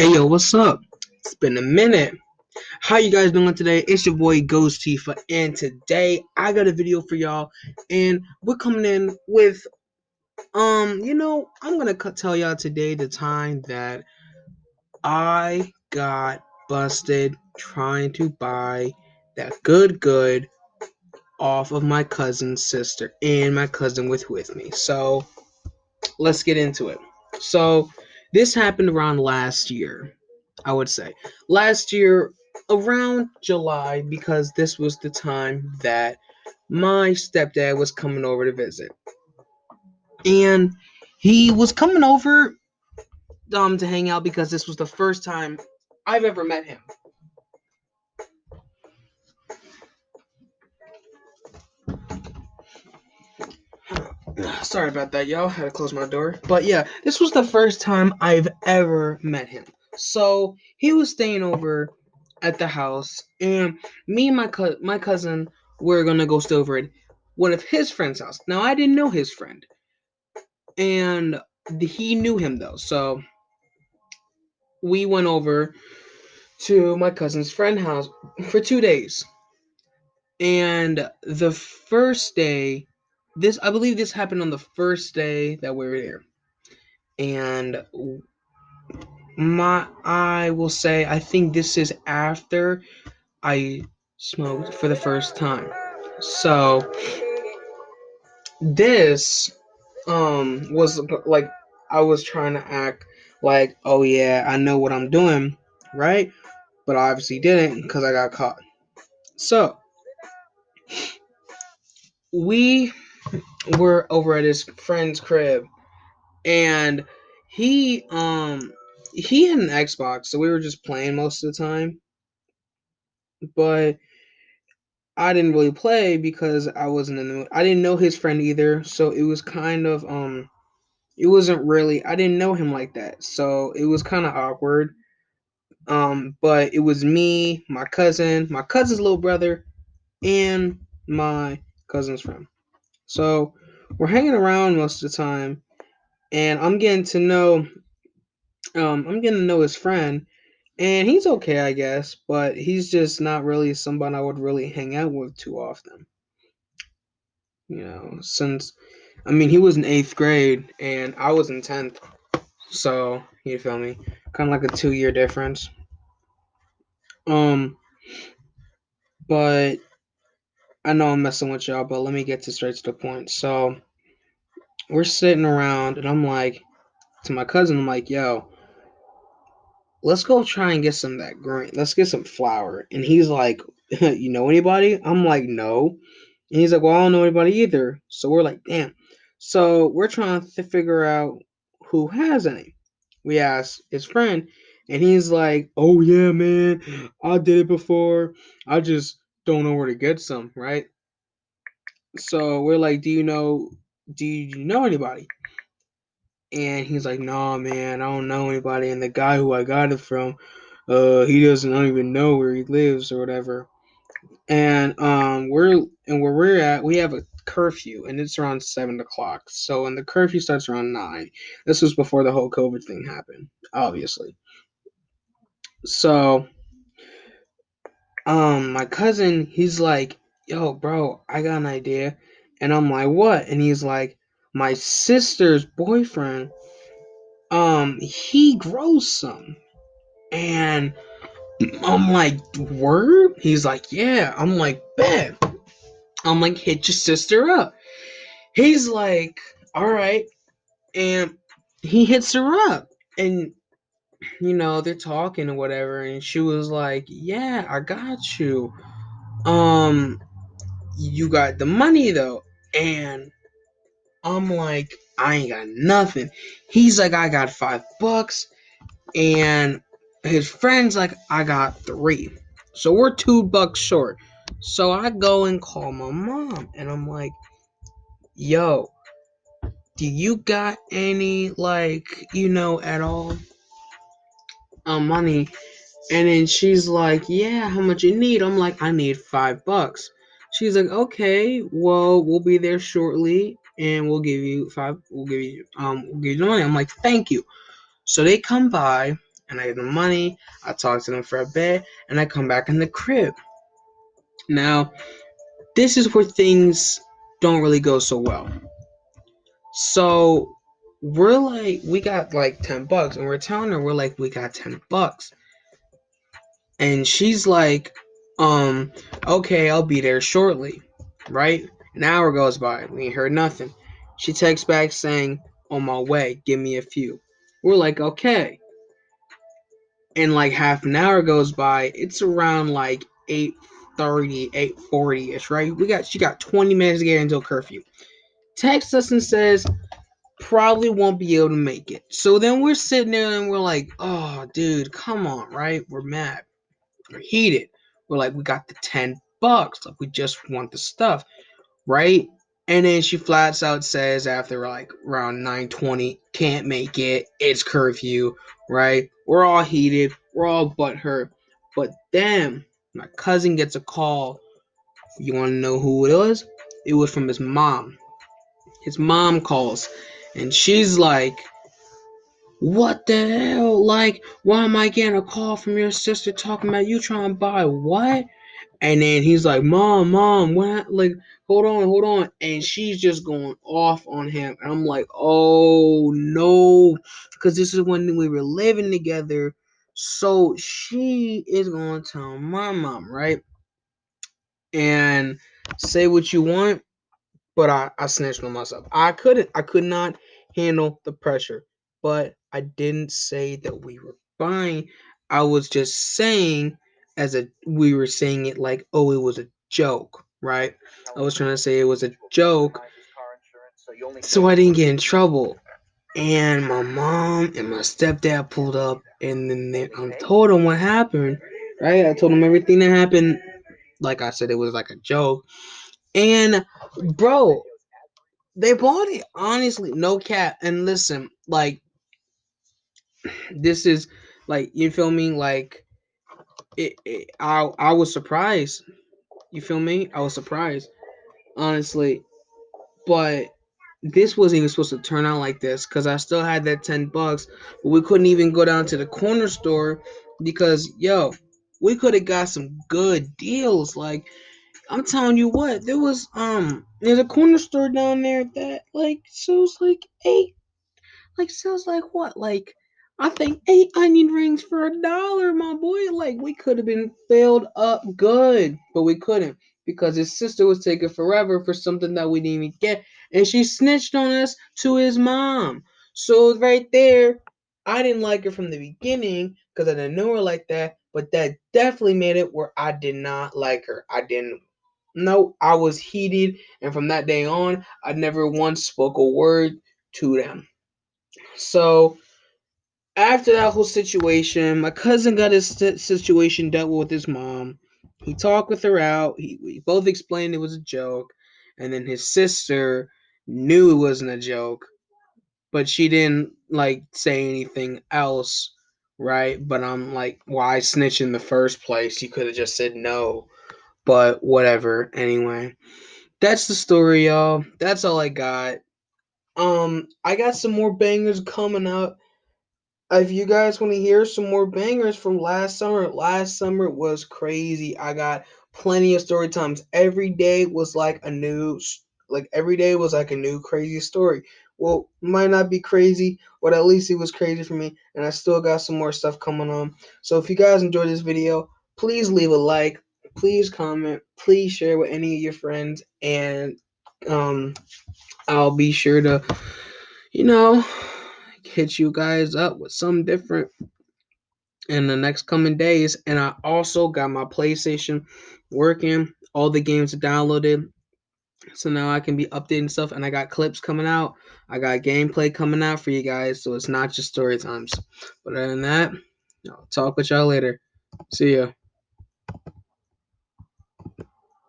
Hey yo, what's up? It's been a minute. How you guys doing today? It's your boy Ghost Tifa, and today I got a video for y'all, and we're coming in with I'm gonna tell y'all today the time that I got busted trying to buy that good off of my cousin's sister and my cousin with me. So let's get into it. So this happened around last year. I would say last year around July because this was the time that my stepdad was coming over to visit. And he was coming over to hang out because this was the first time I've ever met him. Sorry about that, y'all. Had to close my door. But yeah, this was the first time I've ever met him. So he was staying over at the house, and me and my cousin were gonna go stay over at one of his friend's house. Now I didn't know his friend, and he knew him though. So we went over to my cousin's friend house for 2 days. And the first day, this I believe this happened on the first day that we were there. And I will say I think this is after I smoked for the first time. So this was like I was trying to act like, oh yeah, I know what I'm doing, right? But I obviously didn't because I got caught. So we were over at his friend's crib, and he um he had an Xbox, so we were just playing most of the time. But I didn't really play because I wasn't in the mood. I didn't know his friend either, so it was kind of it wasn't really I didn't know him like that. So it was kind of awkward. But it was me, my cousin's little brother, and my cousin's friend. So we're hanging around most of the time, and I'm getting to know his friend, and he's okay, I guess, but he's just not really somebody I would really hang out with too often. Since I mean he was in eighth grade and I was in 10th, so you feel me, kind of like a 2-year difference. Um, but I know I'm messing with y'all, but let me get to straight to the point. So we're sitting around, and I'm like to my cousin, I'm like, yo, let's go try and get some of that green. Let's get some flour. And he's like, you know anybody? I'm like, no. And he's like, well, I don't know anybody either. So we're like, damn. So we're trying to figure out who has any. We asked his friend, and he's like, oh yeah, man, I did it before. I just don't know where to get some, right? So we're like, do you know anybody? And he's like, nah, man, I don't know anybody. And the guy who I got it from, he doesn't I don't even know where he lives or whatever. And where we're at, we have a curfew, and it's around 7 o'clock. So, and the curfew starts around 9. This was before the whole COVID thing happened, obviously. So, my cousin, he's like, yo, bro, I got an idea. And I'm like, what? And he's like, my sister's boyfriend, he grows some. And I'm like, word? He's like, yeah. I'm like, bet. I'm like, hit your sister up. He's like, all right. And he hits her up. And, they're talking or whatever. And she was like, yeah, I got you. Um, you got the money though. And I'm like, I ain't got nothing. He's like, I got $5. And his friend's like, I got 3. So we're $2 short. So I go and call my mom, and I'm like, yo, do you got any, like, at all money? And then she's like, yeah, how much you need? I'm like, I need $5. She's like, okay, well, we'll be there shortly, and we'll give you the money. I'm like, thank you. So they come by, and I give them money. I talk to them for a bit, and I come back in the crib. Now, this is where things don't really go so well. So we're like, we got like $10, and we're telling her we're like, we got $10, and she's like, okay, I'll be there shortly, right? An hour goes by, we ain't heard nothing. She texts back saying, on my way, give me a few. We're like, okay. And like half an hour goes by, it's around like 8:30, 8:40ish, right? She got 20 minutes to get until curfew. Texts us and says, probably won't be able to make it. So then we're sitting there and we're like, oh, dude, come on, right? We're mad. We're heated. We're like, we got the $10. Like, we just want the stuff, right? And then she flats out says after like around 9:20, can't make it. It's curfew, right? We're all heated. We're all butthurt. But then my cousin gets a call. You want to know who it was? It was from his mom. His mom calls, and she's like, what the hell? Like, why am I getting a call from your sister talking about you trying to buy what? And then he's like, Mom, what? Like, hold on. And she's just going off on him. And I'm like, oh no. Because this is when we were living together. So she is going to tell my mom, right? And say what you want, but I snitched on myself. I could not handle the pressure, but I didn't say that we were buying. I was just saying, we were saying it like, oh, it was a joke, right? I was trying to say it was a joke, so I didn't get in trouble. And my mom and my stepdad pulled up, and then I told them what happened, right? I told them everything that happened. Like I said, it was like a joke. And bro, they bought it, honestly, no cap. And listen, like, this is like, you feel me? Like, I was surprised. You feel me? I was surprised, honestly. But this wasn't even supposed to turn out like this because I still had that $10, but we couldn't even go down to the corner store because yo, we could have got some good deals. Like, I'm telling you what, there's a corner store down there that like sells like sells like what? Like, I think 8 onion rings for $1, my boy. Like, we could have been filled up good, but we couldn't because his sister was taking forever for something that we didn't even get, and she snitched on us to his mom. So right there, I didn't like her from the beginning because I didn't know her like that, but that definitely made it where I did not like her. I didn't. No, I was heated, and from that day on, I never once spoke a word to them. So after that whole situation, my cousin got his situation dealt with his mom. He talked with her out. We both explained it was a joke, and then his sister knew it wasn't a joke, but she didn't like say anything else, right? But I'm like, why snitch in the first place? You could have just said no, but whatever. Anyway, that's the story, y'all. That's all I got. I got some more bangers coming up. If you guys want to hear some more bangers from last summer was crazy. I got plenty of story times. Every day was like every day was like a new crazy story. Well, might not be crazy, but at least it was crazy for me. And I still got some more stuff coming on. So if you guys enjoyed this video, please leave a like, please comment, please share with any of your friends, and um, I'll be sure to, you know, hit you guys up with something different in the next coming days. And I also got my PlayStation working, all the games are downloaded, so now I can be updating stuff. And I got clips coming out, I got gameplay coming out for you guys, so it's not just story times. But other than that, I'll talk with y'all later. See ya.